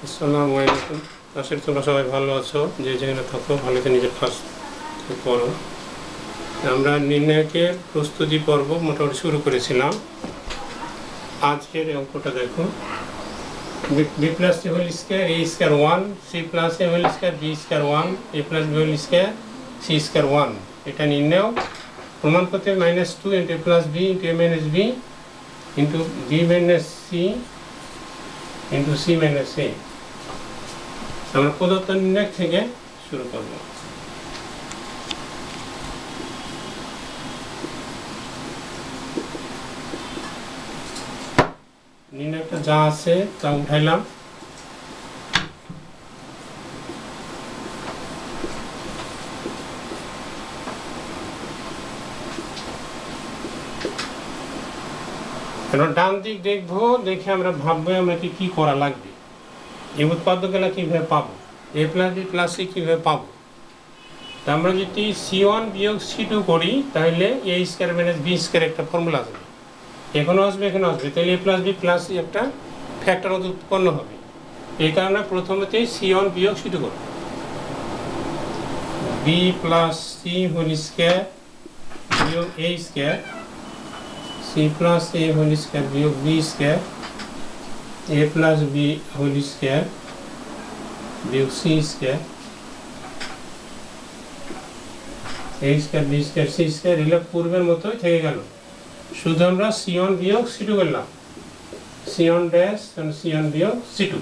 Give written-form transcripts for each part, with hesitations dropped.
আসসালামু আলাইকুম। আশা করি তোমরা সবাই ভালো আছো, যে যেখানে থাকো ভালো করে নিজের কাজ করো। আমরা নির্ণয়কের প্রস্তুতি পর্ব মোটামুটি শুরু করেছিলাম। আজকের অঙ্কটা দেখো, B plus C whole square A square 1, C plus A whole square B square 1, A plus B whole square C square 1। এটা নির্ণয় প্রমাণ করতে -2 into A plus B into A minus B into B minus C into C minus A. আমরা প্রদত্ত নির্ণয় থেকে শুরু করব। নির্ণয়টা যা আছে তা উঠাইলাম। এখন ডান দিক দেখবো, দেখে আমরা ভাববো আমরা কি করা লাগবে, এই উৎপাদকগুলো কীভাবে পাবো, এ প্লাস বি প্লাস সি কীভাবে পাবো। তা আমরা যদি C1 বিয়োগ C2 করি তাহলে A square minus B square একটা ফর্মুলা আসবে, এখানেও আসবে এখানেও আসবে, তাহলে A plus B plus C একটা ফ্যাক্টর উৎপন্ন হবে। এই কারণে প্রথমেতেই C1 বিয়োগ C2 করব। B plus C whole square বিয়োগ A square, C plus A whole square বিয়োগ B square, A plus B whole square বিয়োগ C square, A square B square C square. এগুলো পূর্বের মতোই থেকে গেল, শুধু আমরা C1 বিয়োগ C2 করলাম, C1 ড্যাশ C1 বিয়োগ C2।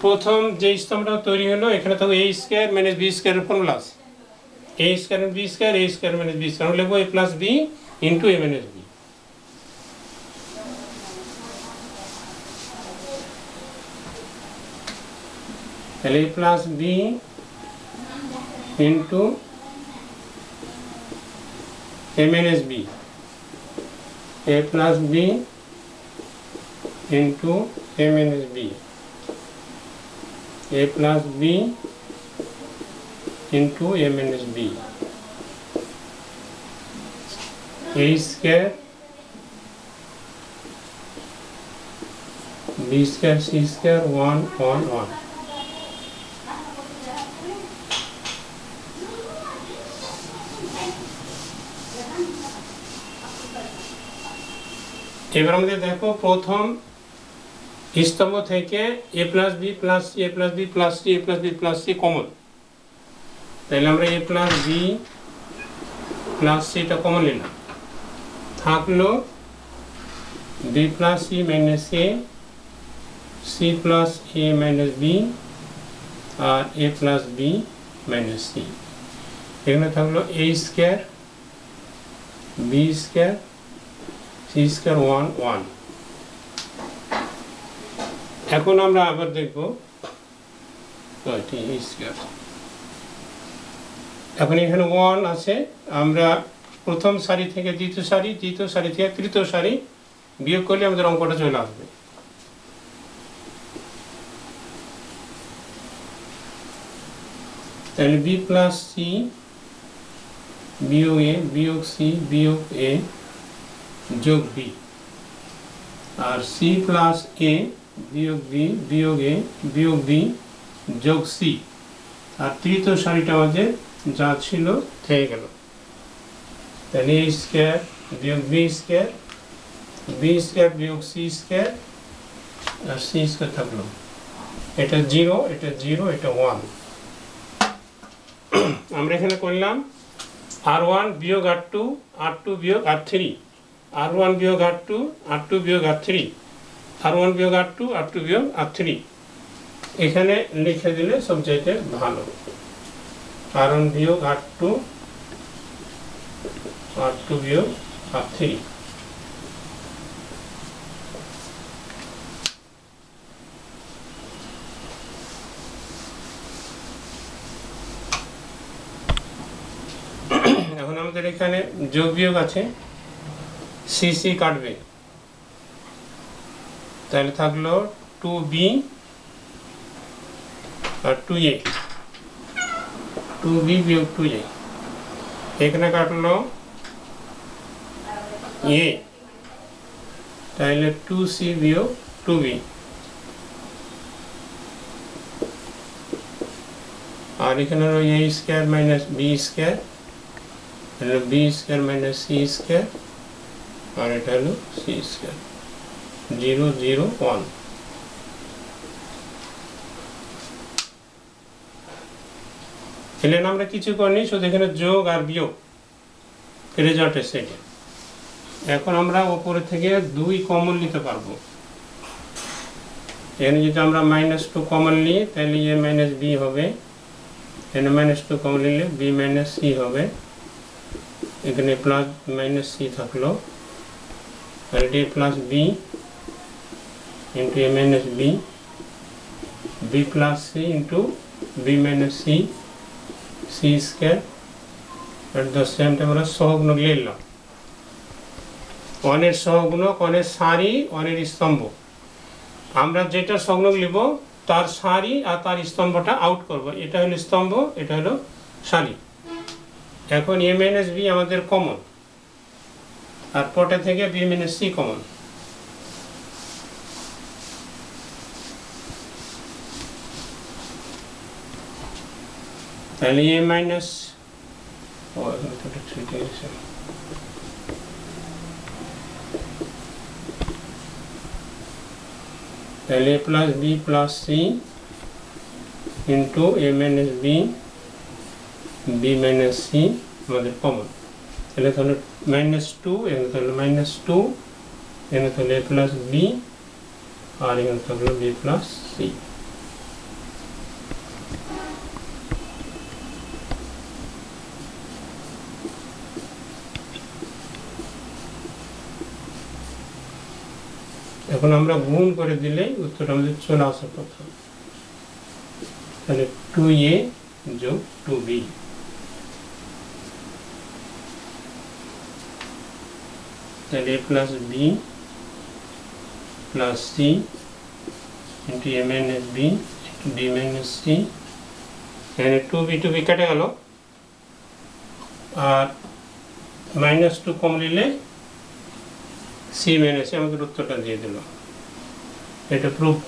প্রথম যে স্তম্ভটা তৈরি হলো, এখানে তো এ স্কোয়ার মাইনাস বি স্কোয়ারের ফর্মুলা আছে, A square B square, A square minus B square লিখবো A plus B into A minus B. তাহলে A plus B into A minus B, A plus B into A minus B, A plus B into A minus B, A square B square C square 1 1 1। এবার আমাদের দেখো প্রথম স্তম্ভ থেকে A plus B plus C, A plus B plus C, A plus B plus C common, তাহলে আমরা A plus B plus সিটা common নিলাম, থাকলো B plus C minus A, C plus A minus B আর A plus B minus C. এখানে থাকলো A square B square C square 1 1। এখন আমরা আবার দেখবো এখন এখানে 1 আছে, আমরা প্রথম সারি থেকে দ্বিতীয় সারি, দ্বিতীয় সারি থেকে তৃতীয় সারি বিয়োগ করলে আমাদের অঙ্কটা চলে আসবে। তাহলে বি প্লাস সি বিয়োগ এ বিয়োগ সি বিয়োগ এ যোগ বি, আর সি প্লাস এ বিয়োগ বি বিয়োগ এ বিয়োগ বি যোগ সি, আর তৃতীয় সারিটা আমাদের যা ছিল থেকে গেল। তাহলে এ স্কোয়ার বিয়োগ বি স্কোয়ার, বি স্কোয়ার বিয়োগ সি স্কোয়ার আর সি স্কোয়ার থাকলো, এটা 0 এটা 0 এটা 1। আমরা এখানে করলাম R1 বিয়োগ R2, R2 বিয়োগ R3, R1 বিয়োগ R2, R2 বিয়োগ R3, R1 বিয়োগ R2, R2 বিয়োগ R3। এখানে লিখে দিলে সবচাইতে ভালো, R1 বিয়োগ R2, R2 বিয়োগ R3। এখন আমাদের এখানে যোগ বিয়োগ আছে, সি সি কাটবে, তাহলে থাকলো 2b আর 2a, 2b বিয়োগ 2a। এখানে কাটলো a তাহলে 2c বিয়োগ 2b, আর এখানে হলো a square minus b square, হলো b square minus c square, আর এটা হলো c স্কয়ার। 0 0 1। এখানে আমরা কিছু করিনি, শুধু এখানে যোগ আর বিয়োগ রেজাল্ট এসে এটা। এখন আমরা উপরে থেকে 2 কমন নিতে পারবো। এখানে যদি আমরা -2 কমন নিই তাহলে a মাইনাস b হবে, এখানে -2 কমন নিলে b মাইনাস c হবে, এখানে প্লাস মাইনাস c থাকলো, আর এটি plus b into a minus b, b plus c into b minus c, c square. At the same time আমরা সহগুণক লিখলাম, 1 এর সহগুণক, 1 এর সারি, 1 এর স্তম্ভ। আমরা যেটা সহগুণক লিখব তার সারি আর তার স্তম্ভটা আউট করব। এটা হলো স্তম্ভ, এটা হলো সারি। এখন a মাইনাস b আমাদের কমন, আর পটে থেকে b মাইনাস c কমন। তাহলে a মাইনাস তাহলে a plus b plus c into a minus b, b minus c আমাদের কমন। তাহলে তাহলে -2, এখানে তাহলে -2, এখানে তাহলে a প্লাস b, আর এখানে তাহলে b প্লাস c। এখন আমরা গুণ করে দিলে উত্তরটা আমাদের চলে আসার কথা। তাহলে 2a যোগ 2b, তাহলে a plus b plus c into a minus b into b minus c, এখানে 2b কেটে গেল, আর -2 কম নিলে c মাইনাস c আমাদের উত্তরটা দিয়ে দিল। এটা প্রুভড।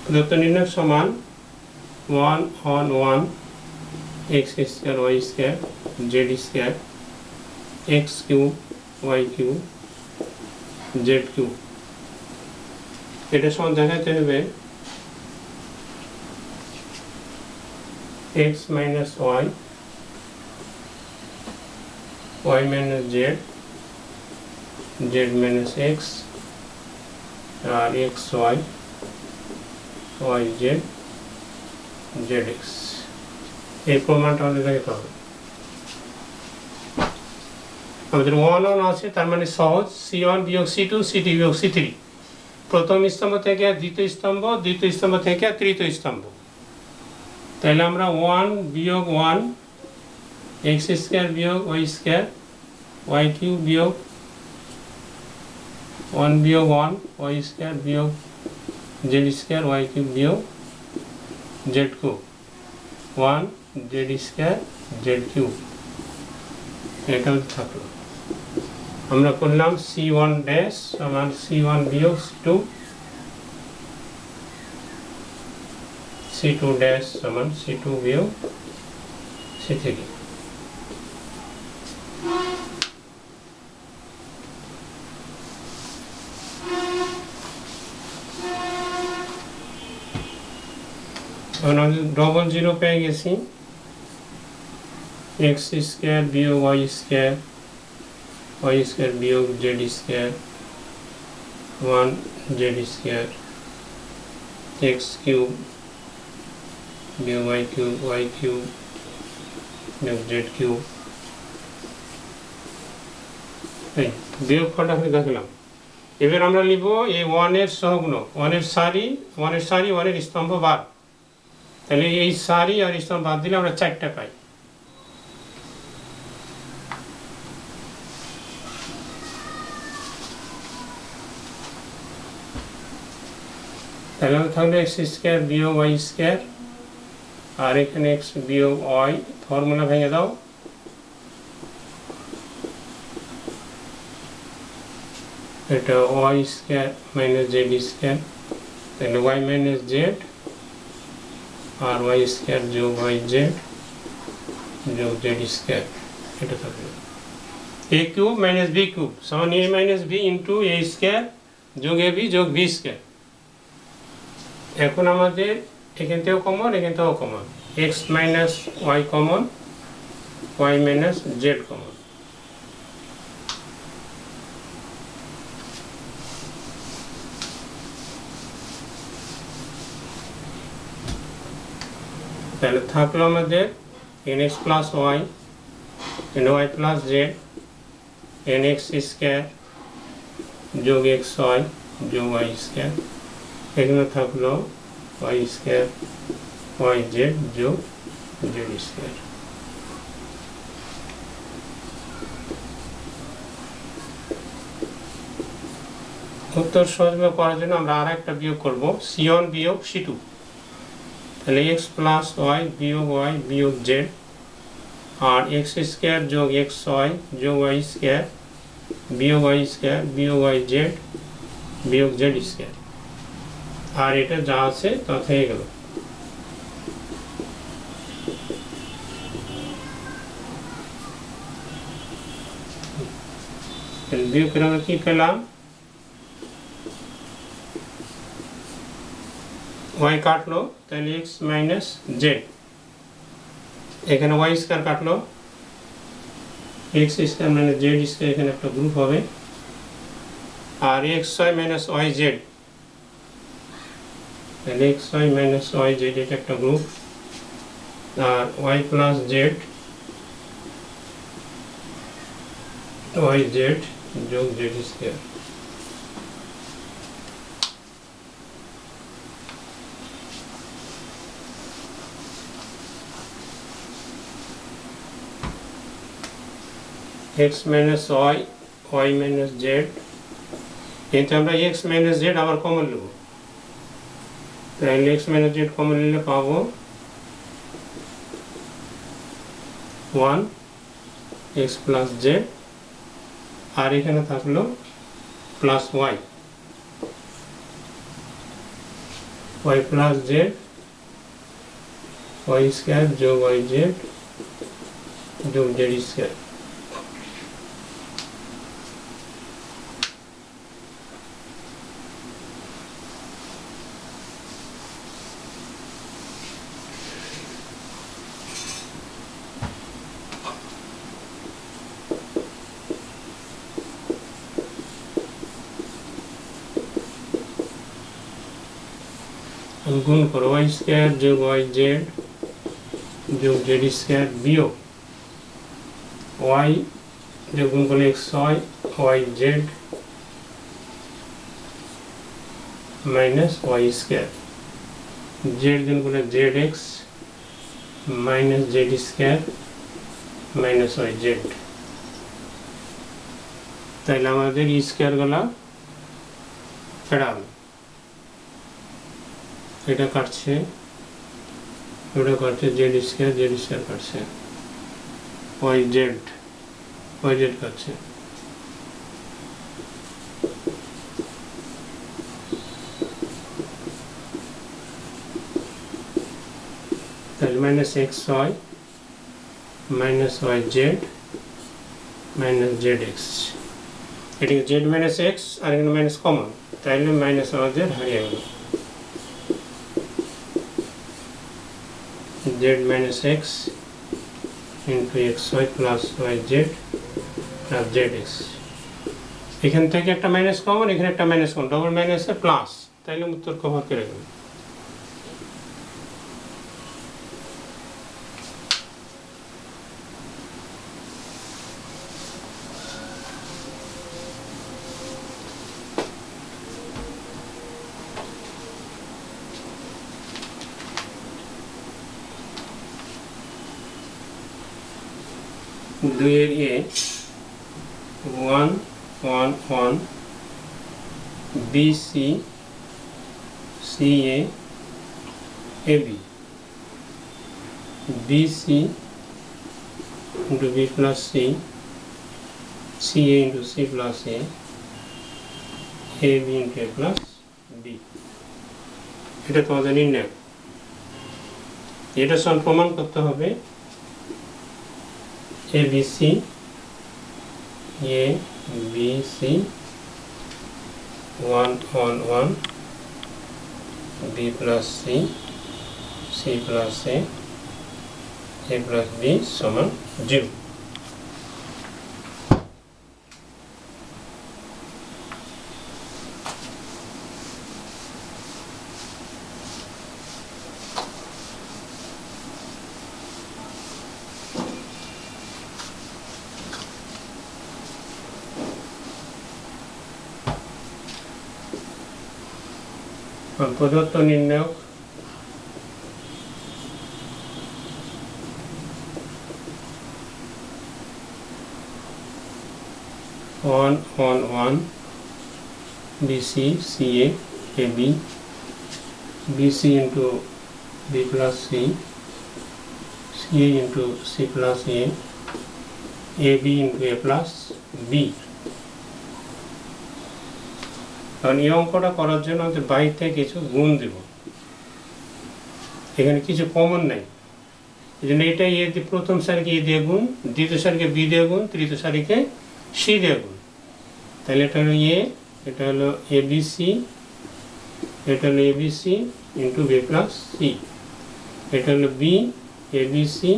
প্রদত্ত নির্ণয় সমান 1 on 1 x square y square z square x cube y cube z cube. এটা সমান দেখাতে হবে x minus y, y minus z, z minus x, আর x y, y z, zx। এই প্রমাণটা আমাদের দেখাতে হবে। আমাদের 1 1 আছে, তার মানে সহজ, c1 বিয়োগ c2, c2 বিয়োগ c3, প্রথম স্তম্ভ থেকে দ্বিতীয় স্তম্ভ, দ্বিতীয় স্তম্ভ থেকে তৃতীয় স্তম্ভ। তাহলে আমরা 1 বিয়োগ 1 x স্কয়ার বিয়োগ y স্কয়ার, y কিউব বিয়োগ 1 বিয়োগ 1 y স্কয়ার বিয়োগ z স্কয়ার, y কিউব বিয়োগ z cube, 1 z square z cube. এটা থাকলো। আমরা করলাম c1 ড্যাশ সমান c1 বিয়োগ c2, c2 ড্যাশ সমান c2 বিয়োগ c3। ডবল জিরো পেয়ে গেছি, x স্কয়ার বিয়োগ y স্কয়ার, y স্কয়ার বিয়োগ z square, 1 z square, x cube বিয়োগ y কিউব, y কিউব বিয়োগ z কিউব, এই বিয়োগফলটা আমি দেখালাম। এবার আমরা লিখব এই 1 এর সহগুণ, 1 এর সারি 1 এর স্তম্ভ বাদ। তাহলে এই সারি আর স্তম্ভ বাদ দিলে আমরা 4টা পাই। তাহলে থাকলে x স্কয়ার বিয়োগ y স্কয়ার, আর এখানে x বিয়োগ y, ফর্মুলা ভেঙে দাও। এটা y square minus z square, তাহলে y মাইনাস z আর y স্কয়ার যোগ yz যোগ z স্কয়ার, এটা থাকবে a cube minus b cube সমান a minus b into a square যোগ ab যোগ b স্কয়ার। এখন আমাদের এখান থেকেও কমন, এখান থেকেও common, x minus y common, y minus z common. তাহলে থাকলো আমাদের nx plus y ny plus z nx square যোগ xy যোগ y স্কয়ার, এখানে থাকলো y স্কয়ার yz যোগ z স্কয়ার। উত্তর সহজভাবে করার জন্য আমরা আর একটা বিয়োগ করব, c1 বিয়োগ c2। তাহলে x প্লাস y বিয়োগ y বিয়োগ z, আর x স্কয়ার যোগ xy যোগ y স্কয়ার বিয়োগ y স্কয়ার বিয়োগ yz বিয়োগ z স্কয়ার। আর এটা যা আছে তা থেকে গেল। বিয়োগ করে আমরা কি পেলাম, y কাটলো, তাহলে x মাইনাস z, এখানে y স্কয়ার কাটলো, x square minus z square, এখানে একটা গ্রুপ হবে, আর xy মাইনাস yz, তাহলে xy মাইনাস yz এটা একটা গ্রুপ, আর y প্লাস z yz যোগ z square. x minus y y minus z, কিন্তু আমরা x মাইনাস z আবার কমন নেব, তাহলে x মাইনাস z কমন নিলে পাবো 1 x প্লাস z, আর এখানে থাকলো plus y, y plus z y square যোগ yz যোগ z স্কয়ার। গুণ করো y স্কয়ার যোগ yz যোগ z স্কয়ার বিয়োগ y যোগ গুণ করলে xy yz minus y square, z গুণ করলে zx minus z square minus yz। তাহলে আমাদের স্কয়ার গুলা ফেরাল, এটা কাটছে, এটা কাটছে, z স্কয়ার কাটছে, yz কাটছে, তাহলে minus xy minus yz minus zx, এটিকে z মাইনাস x আর এখানে মাইনাস কমন, তাহলে মাইনাস আমাদের হারিয়ে গেল, z minus x into xy plus yz plus zx। এখান থেকে একটা মাইনাস কমন, এখানে একটা মাইনাস কমন, ডবল মাইনাসে প্লাস, তাইলে উত্তর কভার করে গেল। 2 এর এ 1 1 1 BC CA AB BC into B plus C CA into C plus A AB into A plus B এটা তোমাদের নির্ণয় এটা সমান প্রমাণ করতে হবে ABC ABC 1 1 1 B plus C C plus A plus B সমান 0 প্রদত্ত নির্ণায়ক one one one BC CA AB BC into B plus C CA into C plus A AB into A plus B কারণ এই অঙ্কটা করার জন্য আমাদের বাইরে থেকে কিছু গুণ দেব এখানে কিছু কমন নাই এই জন্য এটা এ প্রথম সারিকে এ দিয়ে গুণ দ্বিতীয় সারিকে বি দিয়ে গুণ তৃতীয় সারিকে সি দিয়ে গুণ তাহলে এটা হলো এ এটা হলো এবিসি এটা হলো ABC into B plus C এটা হলো B ABC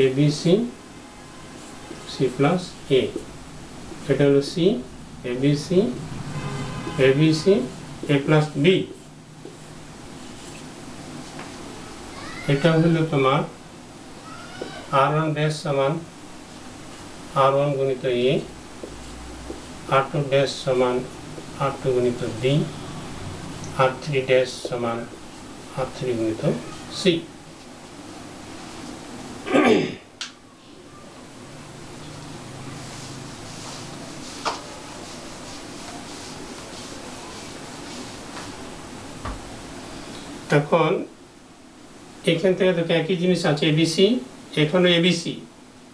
ABC C plus A এটা হলো C ABC ABC A plus B এটা হলো তোমার R1 ড্যাশ সমান R1 গুণিত A R2 ড্যাশ সমান R2 গুণিত D R3 ড্যাশ সমান R3 গুণিত C এখন এখান থেকে দেখো একই জিনিস আছে এবিসি এখানে এবিসি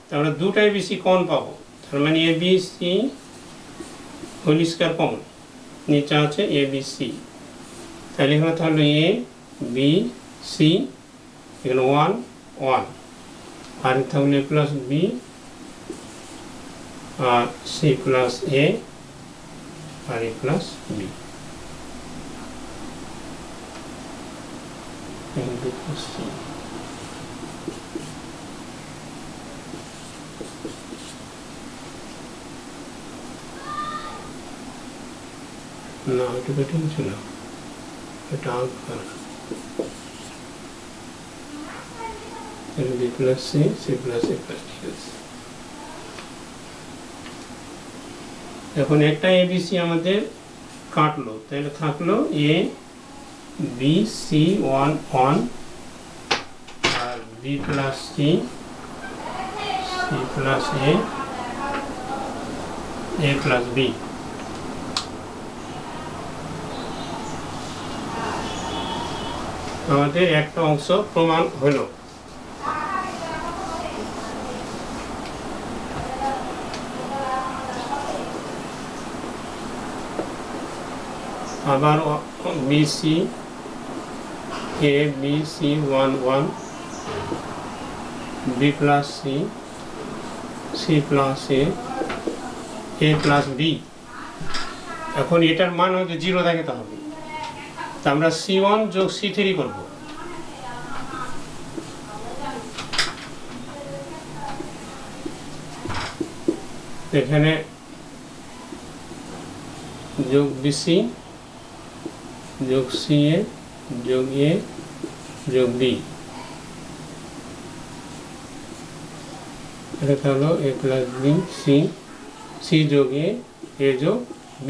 তাহলে দুটো এবিসি কমন পাবো তার মানে এবিসি হোল স্কয়ার কমন নিচে আছে এবিসি তাহলে এখানে তাহলে এ বি সি এখানে 1 1 আর তাহলে এ প্লাস বি আর সি প্লাস এ আর এ প্লাস বি না এটা বেটে কিছু না এটা B plus C C plus A plus ঠিক আছে এখন একটা এবিসি আমাদের কাটলো তাহলে থাকলো এ বি সি 1 1 আর B plus C C plus A plus B আমাদের একটা অংশ প্রমাণ হলো আবার BC A B C 1 1 B plus C C plus A plus B এখন এটার মান হচ্ছে 0 দেখাতে হবে তা আমরা C1 যোগ C3 করব এখানে যোগ BC যোগ CA যোগ A যোগ B এটা হলো A প্লাস B C যোগ A যোগ B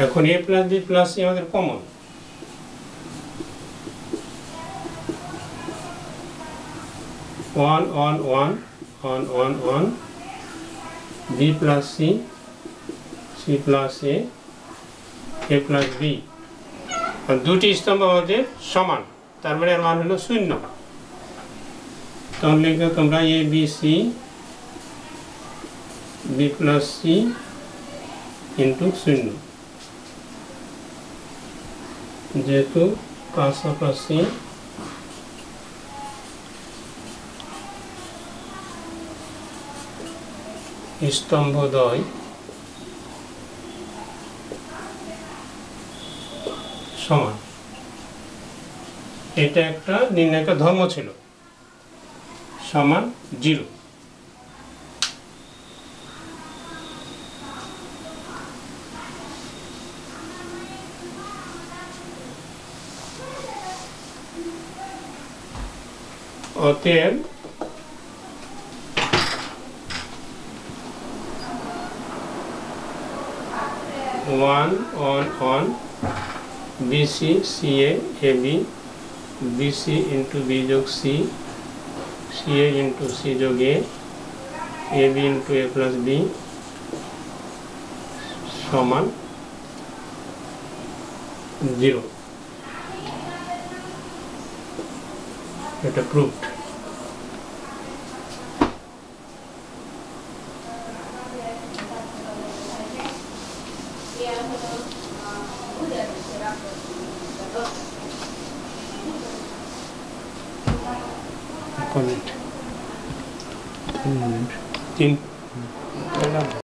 এখন a plus B plus C আমাদের common, one B plus C, C plus A plus B, আর দুটি স্তম্ভ আমাদের সমান, তার মানে এর মান হলো 0। তখন লিখবে তোমরা A B C B plus C into 0, যেহেতু পাশাপাশি স্তম্ভদ্বয় সমান, এটা একটা নির্ণায়ক ধর্ম ছিল, সমান 0। অতএব one BC C A B, BC into B যোগ সি, সি এ ইন্টু সি যোগ A B into A plus B সমান 0। এটা প্রুভড। কমেন্ট 3